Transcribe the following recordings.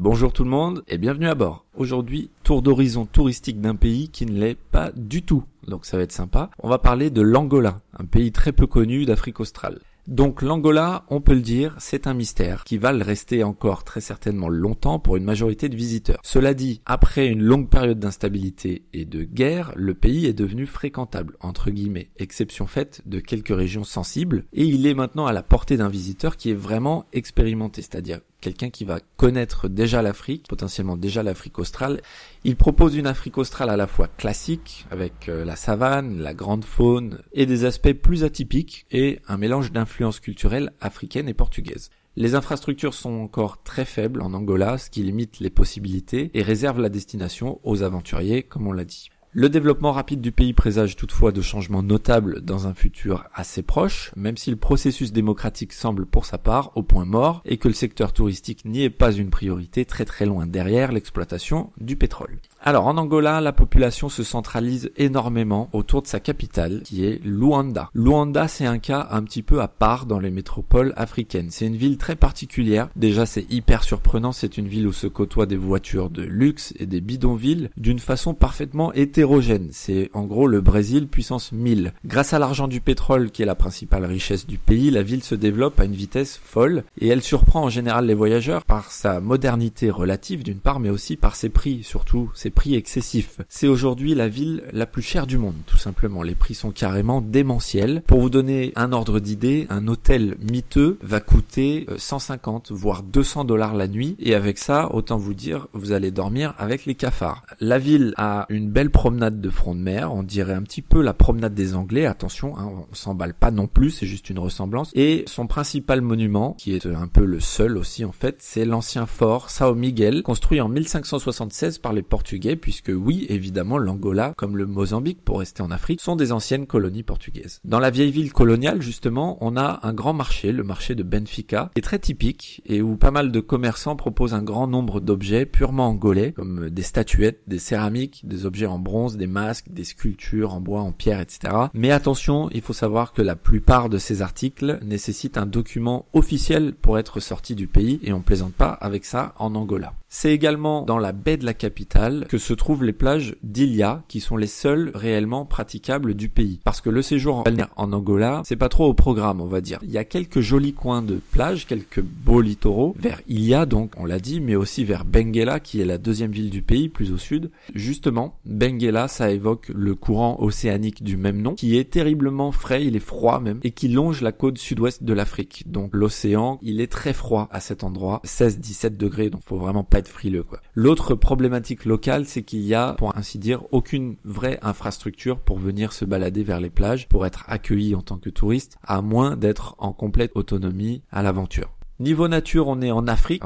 Bonjour tout le monde et bienvenue à bord. Aujourd'hui, tour d'horizon touristique d'un pays qui ne l'est pas du tout, donc ça va être sympa. On va parler de l'Angola, un pays très peu connu d'Afrique australe. Donc l'Angola, on peut le dire, c'est un mystère qui va le rester encore très certainement longtemps pour une majorité de visiteurs. Cela dit, après une longue période d'instabilité et de guerre, le pays est devenu fréquentable, entre guillemets, exception faite de quelques régions sensibles, et il est maintenant à la portée d'un visiteur qui est vraiment expérimenté, c'est-à-dire quelqu'un qui va connaître déjà l'Afrique, potentiellement déjà l'Afrique australe. Il propose une Afrique australe à la fois classique, avec la savane, la grande faune, et des aspects plus atypiques, et un mélange d'influences culturelles africaines et portugaises. Les infrastructures sont encore très faibles en Angola, ce qui limite les possibilités et réserve la destination aux aventuriers, comme on l'a dit. Le développement rapide du pays présage toutefois de changements notables dans un futur assez proche, même si le processus démocratique semble pour sa part au point mort et que le secteur touristique n'y est pas une priorité, très loin derrière l'exploitation du pétrole. Alors en Angola, la population se centralise énormément autour de sa capitale, qui est Luanda. Luanda, c'est un cas un petit peu à part dans les métropoles africaines. C'est une ville très particulière. Déjà, c'est hyper surprenant. C'est une ville où se côtoient des voitures de luxe et des bidonvilles d'une façon parfaitement hétérogène. C'est en gros le Brésil puissance 1000. Grâce à l'argent du pétrole, qui est la principale richesse du pays, la ville se développe à une vitesse folle et elle surprend en général les voyageurs par sa modernité relative d'une part, mais aussi par ses prix, surtout ses prix excessifs. C'est aujourd'hui la ville la plus chère du monde, tout simplement. Les prix sont carrément démentiels. Pour vous donner un ordre d'idée, un hôtel miteux va coûter 150 voire 200 $ la nuit, et avec ça, autant vous dire, vous allez dormir avec les cafards. La ville a une belle promenade de front de mer, on dirait un petit peu la promenade des Anglais, attention, on s'emballe pas non plus, c'est juste une ressemblance, et son principal monument, qui est un peu le seul aussi en fait, c'est l'ancien fort São Miguel, construit en 1576 par les Portugais, puisque oui, évidemment, l'Angola, comme le Mozambique pour rester en Afrique, sont des anciennes colonies portugaises. Dans la vieille ville coloniale, justement, on a un grand marché, le marché de Benfica, qui est très typique et où pas mal de commerçants proposent un grand nombre d'objets purement angolais, comme des statuettes, des céramiques, des objets en bronze, des masques, des sculptures en bois, en pierre, etc. Mais attention, il faut savoir que la plupart de ces articles nécessitent un document officiel pour être sortis du pays, et on plaisante pas avec ça en Angola. C'est également dans la baie de la capitale que se trouvent les plages d'Ilha, qui sont les seules réellement praticables du pays. Parce que le séjour en Angola, c'est pas trop au programme, on va dire. Il y a quelques jolis coins de plage, quelques beaux littoraux, vers Ilha donc, on l'a dit, mais aussi vers Benguela, qui est la deuxième ville du pays, plus au sud. Justement, Benguela, ça évoque le courant océanique du même nom, qui est terriblement frais, il est froid même, et qui longe la côte sud-ouest de l'Afrique. Donc l'océan, il est très froid à cet endroit, 16-17 degrés, donc faut vraiment pas être frileux, quoi. L'autre problématique locale, c'est qu'il y a, pour ainsi dire, aucune vraie infrastructure pour venir se balader vers les plages, pour être accueilli en tant que touriste, à moins d'être en complète autonomie à l'aventure. Niveau nature, on est en Afrique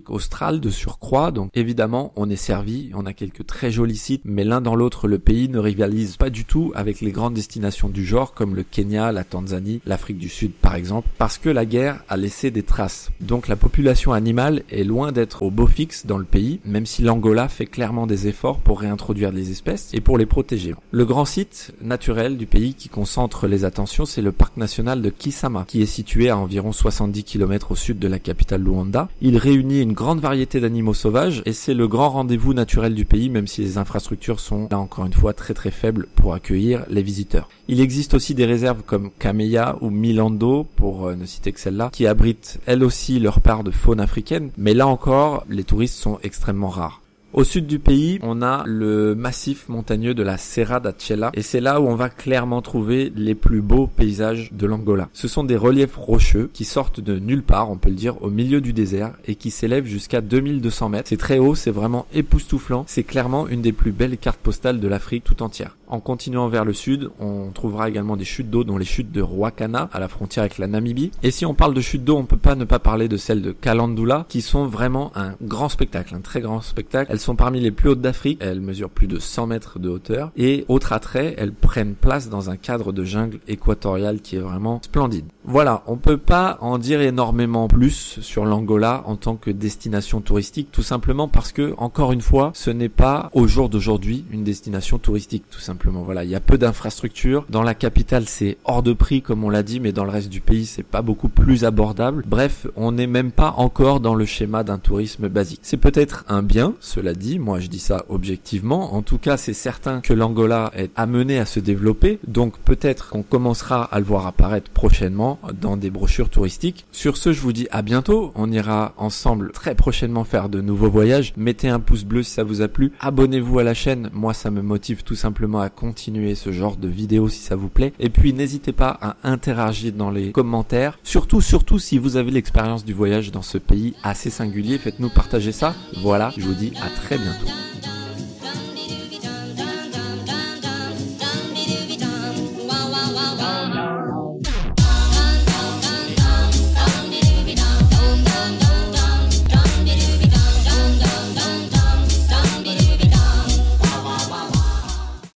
australe de surcroît, donc évidemment on est servi, on a quelques très jolis sites, mais l'un dans l'autre le pays ne rivalise pas du tout avec les grandes destinations du genre comme le Kenya, la Tanzanie, l'Afrique du Sud par exemple, parce que la guerre a laissé des traces. Donc la population animale est loin d'être au beau fixe dans le pays, même si l'Angola fait clairement des efforts pour réintroduire des espèces et pour les protéger. Le grand site naturel du pays qui concentre les attentions, c'est le parc national de Kisama, qui est situé à environ 70 km au sud de la capitale Luanda. Il réunit une grande variété d'animaux sauvages et c'est le grand rendez-vous naturel du pays, même si les infrastructures sont là encore une fois très faibles pour accueillir les visiteurs. Il existe aussi des réserves comme Cameia ou Milando, pour ne citer que celle-là, qui abritent elles aussi leur part de faune africaine, mais là encore, les touristes sont extrêmement rares. Au sud du pays, on a le massif montagneux de la Serra da Estrela et c'est là où on va clairement trouver les plus beaux paysages de l'Angola. Ce sont des reliefs rocheux qui sortent de nulle part, on peut le dire, au milieu du désert et qui s'élèvent jusqu'à 2200 mètres. C'est très haut, c'est vraiment époustouflant. C'est clairement une des plus belles cartes postales de l'Afrique tout entière. En continuant vers le sud, on trouvera également des chutes d'eau, dont les chutes de Ruacana, à la frontière avec la Namibie. Et si on parle de chutes d'eau, on peut pas ne pas parler de celles de Calandula, qui sont vraiment un grand spectacle, un très grand spectacle. Elles sont parmi les plus hautes d'Afrique, elles mesurent plus de 100 mètres de hauteur et autre attrait, elles prennent place dans un cadre de jungle équatoriale qui est vraiment splendide. Voilà, on peut pas en dire énormément plus sur l'Angola en tant que destination touristique, tout simplement parce que, encore une fois, ce n'est pas au jour d'aujourd'hui une destination touristique, tout simplement. Voilà, il y a peu d'infrastructures. Dans la capitale, c'est hors de prix, comme on l'a dit, mais dans le reste du pays, c'est pas beaucoup plus abordable. Bref, on n'est même pas encore dans le schéma d'un tourisme basique. C'est peut-être un bien, cela dit, moi je dis ça objectivement. En tout cas, c'est certain que l'Angola est amené à se développer, donc peut-être qu'on commencera à le voir apparaître prochainement dans des brochures touristiques. Sur ce, je vous dis à bientôt. On ira ensemble très prochainement faire de nouveaux voyages. Mettez un pouce bleu si ça vous a plu. Abonnez-vous à la chaîne. Moi, ça me motive tout simplement à continuer ce genre de vidéos si ça vous plaît. Et puis, n'hésitez pas à interagir dans les commentaires. Surtout si vous avez l'expérience du voyage dans ce pays assez singulier. Faites-nous partager ça. Voilà, je vous dis à très bientôt.